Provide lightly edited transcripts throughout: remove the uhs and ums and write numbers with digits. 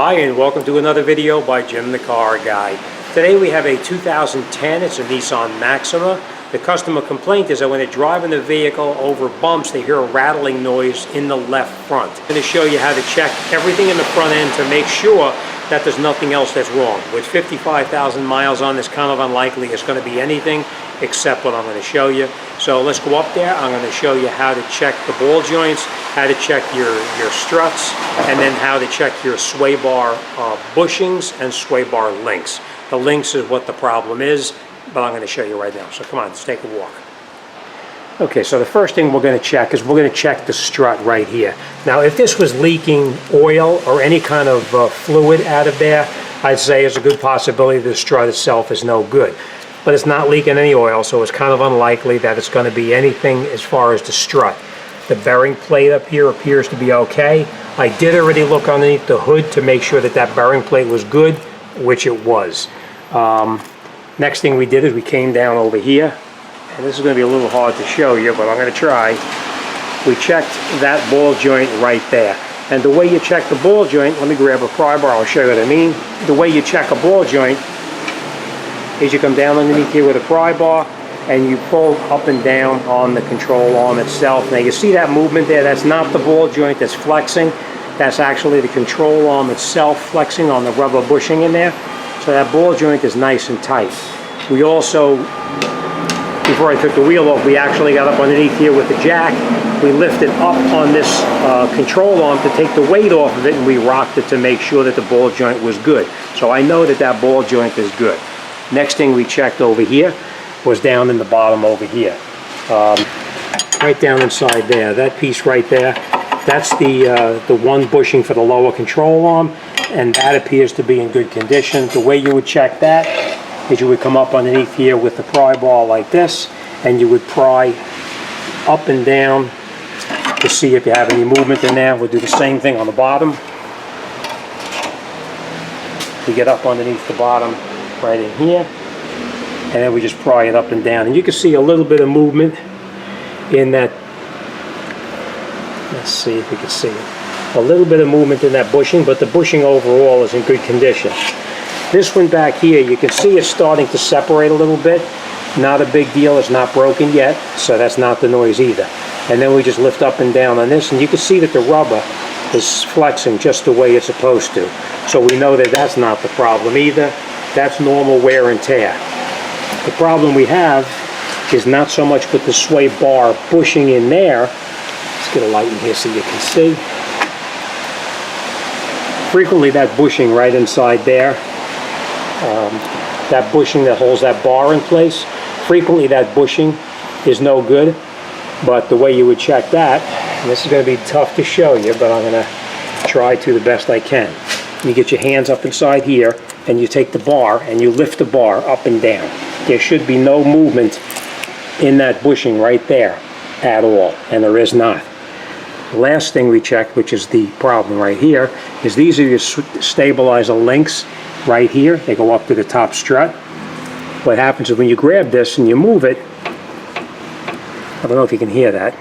Hi and welcome to another video by Jim the Car Guy. Today we have a 2010, it's a Nissan Maxima. The customer complaint is that when they're driving the vehicle over bumps, they hear a rattling noise in the left front. I'm going to show you how to check everything in the front end to make sure that there's nothing else that's wrong. With 55,000 miles on this, kind of unlikely it's going to be anything except what I'm going to show you. So let's go up there. I'm going to show you how to check the ball joints, how to check your struts, and then how to check your sway bar bushings and sway bar links. The links is what the problem is, but I'm going to show you right now. So come on, let's take a walk. Okay, so the first thing we're going to check is we're going to check the strut right here. Now, if this was leaking oil or any kind of fluid out of there, I'd say there's a good possibility the strut itself is no good. But it's not leaking any oil, so it's kind of unlikely that it's going to be anything as far as the strut. The bearing plate up here appears to be okay. I did already look underneath the hood to make sure that that bearing plate was good, which it was. Next thing we did is we came down over here, and this is going to be a little hard to show you, but I'm going to try. We checked that ball joint right there. And the way you check the ball joint, let me grab a pry bar, I'll show you what I mean. The way you check a ball joint is you come down underneath here with a pry bar and you pull up and down on the control arm itself. Now you see that movement there, that's not the ball joint that's flexing, that's actually the control arm itself flexing on the rubber bushing in there. So that ball joint is nice and tight. We also, before I took the wheel off, we actually got up underneath here with the jack. We lifted up on this control arm to take the weight off of it, and we rocked it to make sure that the ball joint was good. So I know that that ball joint is good. Next thing we checked over here was down in the bottom over here. Right down inside there, that piece right there, that's the one bushing for the lower control arm, and that appears to be in good condition. The way you would check that is you would come up underneath here with the pry bar like this, and you would pry up and down to see if you have any movement in there. We'll do the same thing on the bottom. We get up underneath the bottom right in here, and then we just pry it up and down, and you can see a little bit of movement in that. Let's see if we can see it. A little bit of movement in that bushing, but the bushing overall is in good condition. This one back here, you can see it's starting to separate a little bit. Not a big deal, it's not broken yet, so that's not the noise either. And then we just lift up and down on this, and you can see that the rubber is flexing just the way it's supposed to. So we know that that's not the problem either. That's normal wear and tear. The problem we have is not so much with the sway bar bushing in there. Let's get a light in here so you can see. Frequently that bushing right inside there, that bushing that holds that bar in place, frequently that bushing is no good. But the way you would check that, and this is going to be tough to show you, but I'm going to try to the best I can. You get your hands up inside here, and you take the bar and you lift the bar up and down. There should be no movement in that bushing right there at all, and there is not. The last thing we checked, which is the problem right here, is these are your stabilizer links right here. They go up to the top strut. What happens is when you grab this and you move it, I don't know if you can hear that.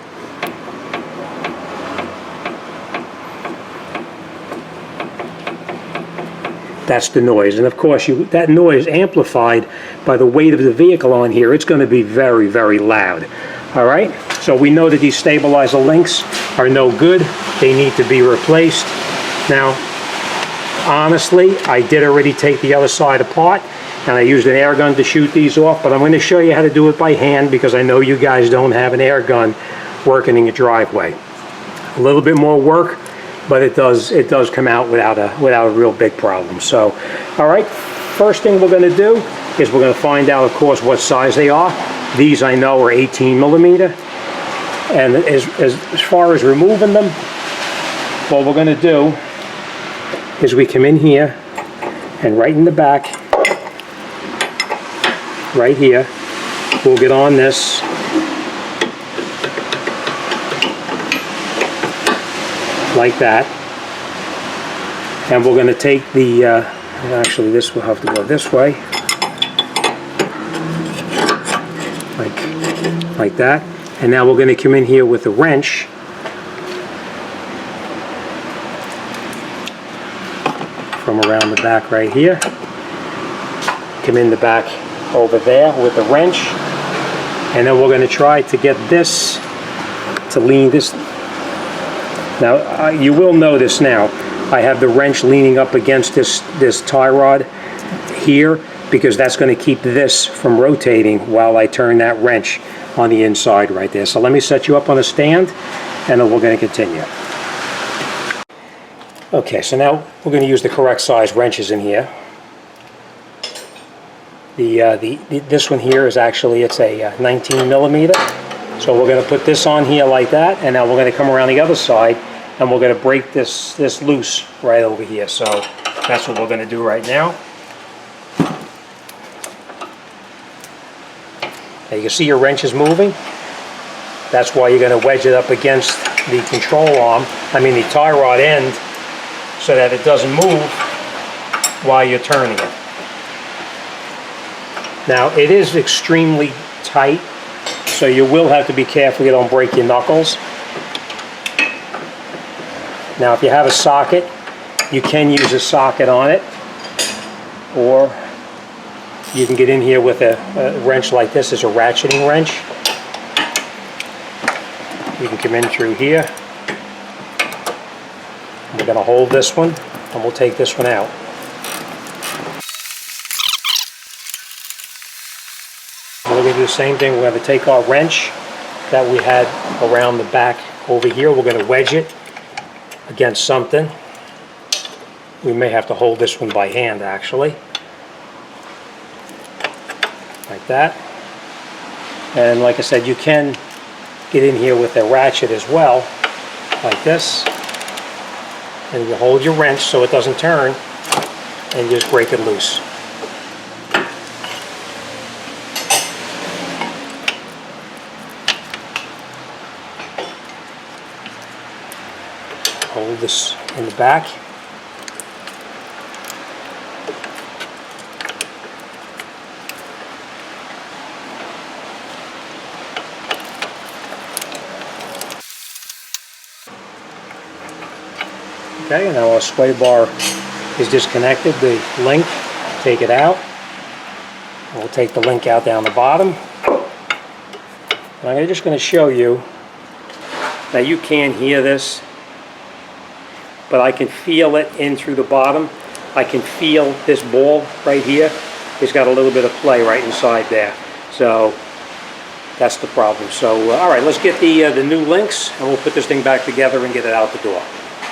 That's the noise, and of course that noise amplified by the weight of the vehicle on here, it's going to be very, very loud. Alright, so we know that these stabilizer links are no good. They need to be replaced. Now, honestly, I did already take the other side apart, and I used an air gun to shoot these off, but I'm going to show you how to do it by hand because I know you guys don't have an air gun working in your driveway. A little bit more work, but it does come out without a real big problem. So, all right, first thing we're going to do is we're going to find out, of course, what size they are. These I know are 18 millimeter, and as far as removing them, what we're going to do is we come in here, and right in the back, right here, we'll get on this. Like that, and we're going to take the actually this will have to go this way, like that, and now we're going to come in here with a wrench from around the back right here. Come in the back over there with the wrench, and then we're going to try to get this to lean this. Now you will notice now I have the wrench leaning up against this tie rod here, because that's going to keep this from rotating while I turn that wrench on the inside right there. So let me set you up on a stand, and then we're going to continue. Okay, so now we're going to use the correct size wrenches in here. This one here is actually, it's a 19 millimeter. So we're going to put this on here like that, and now we're going to come around the other side, and we're going to break this loose right over here. So that's what we're going to do right now. Now you can see your wrench is moving. That's why you're going to wedge it up against the control arm, the tie rod end, so that it doesn't move while you're turning it. Now it is extremely tight, so you will have to be careful you don't break your knuckles. Now if you have a socket, you can use a socket on it, or you can get in here with a wrench like this. Is a ratcheting wrench. You can come in through here. We're going to hold this one, and we'll take this one out. We're going to do the same thing. We're going to take our wrench that we had around the back over here. We're going to wedge it against something. We may have to hold this one by hand, actually. Like that. And like I said, you can get in here with a ratchet as well, like this. And you hold your wrench so it doesn't turn, and just break it loose. Hold this in the back. Okay, now our sway bar is disconnected, the link, take it out. We'll take the link out down the bottom. And I'm just going to show you. Now you can't hear this, but I can feel it in through the bottom. I can feel this ball right here. It's got a little bit of play right inside there. So that's the problem. So all right, let's get the new links, and we'll put this thing back together and get it out the door.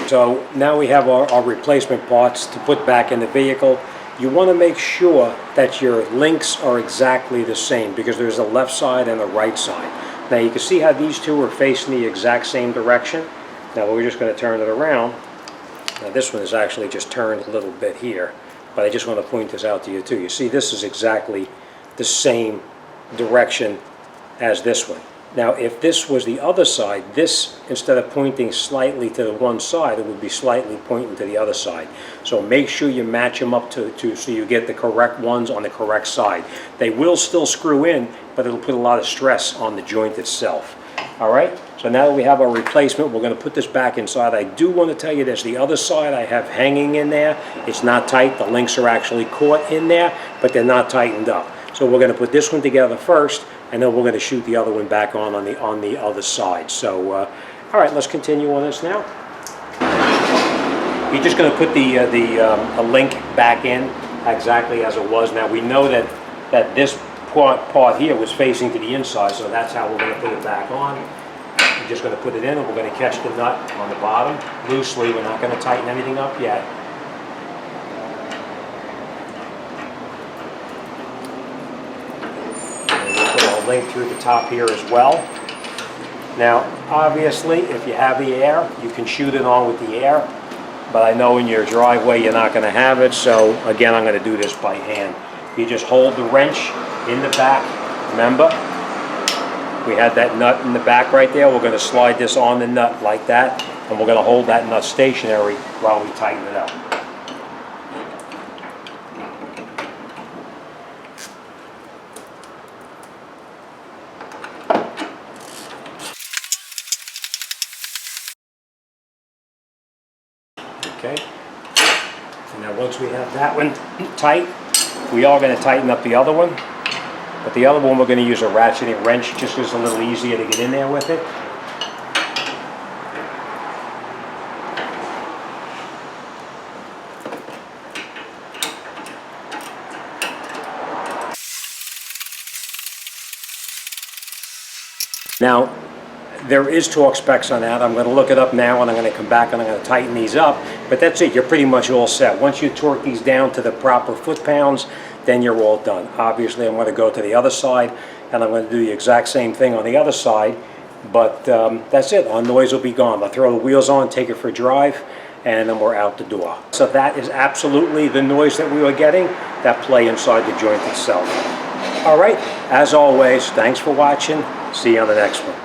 So now we have our replacement parts to put back in the vehicle. You want to make sure that your links are exactly the same, because there's a left side and a right side. Now you can see how these two are facing the exact same direction. Now we're just going to turn it around. Now this one is actually just turned a little bit here, but I just want to point this out to you too. You see, this is exactly the same direction as this one. Now if this was the other side, this, instead of pointing slightly to the one side, it would be slightly pointing to the other side. So make sure you match them up so you get the correct ones on the correct side. They will still screw in, but it'll put a lot of stress on the joint itself. Alright, so now that we have our replacement, we're going to put this back inside. I do want to tell you this, the other side I have hanging in there. It's not tight, the links are actually caught in there, but they're not tightened up. So we're going to put this one together first, and then we're going to shoot the other one back on the other side. So, all right, let's continue on this now. You're just going to put the link back in exactly as it was. Now we know that this part here was facing to the inside, so that's how we're going to put it back on. We're just going to put it in, and we're going to catch the nut on the bottom loosely. We're not going to tighten anything up yet. Link through the top here as well. Now obviously if you have the air, you can shoot it on with the air, but I know in your driveway you're not going to have it, so again I'm going to do this by hand. You just hold the wrench in the back. Remember, we had that nut in the back right there. We're going to slide this on the nut like that, and we're going to hold that nut stationary while we tighten it up. Okay, And now once we have that one tight, we are going to tighten up the other one. But the other one we're going to use a ratcheting wrench just because it's a little easier to get in there with it. Now, there is torque specs on that. I'm going to look it up now and I'm going to come back and I'm going to tighten these up. But that's it. You're pretty much all set. Once you torque these down to the proper foot-pounds, then you're all done. Obviously, I'm going to go to the other side and I'm going to do the exact same thing on the other side. But that's it. Our noise will be gone. I'll throw the wheels on, take it for a drive, and then we're out the door. So that is absolutely the noise that we were getting, that play inside the joint itself. All right, as always, thanks for watching. See you on the next one.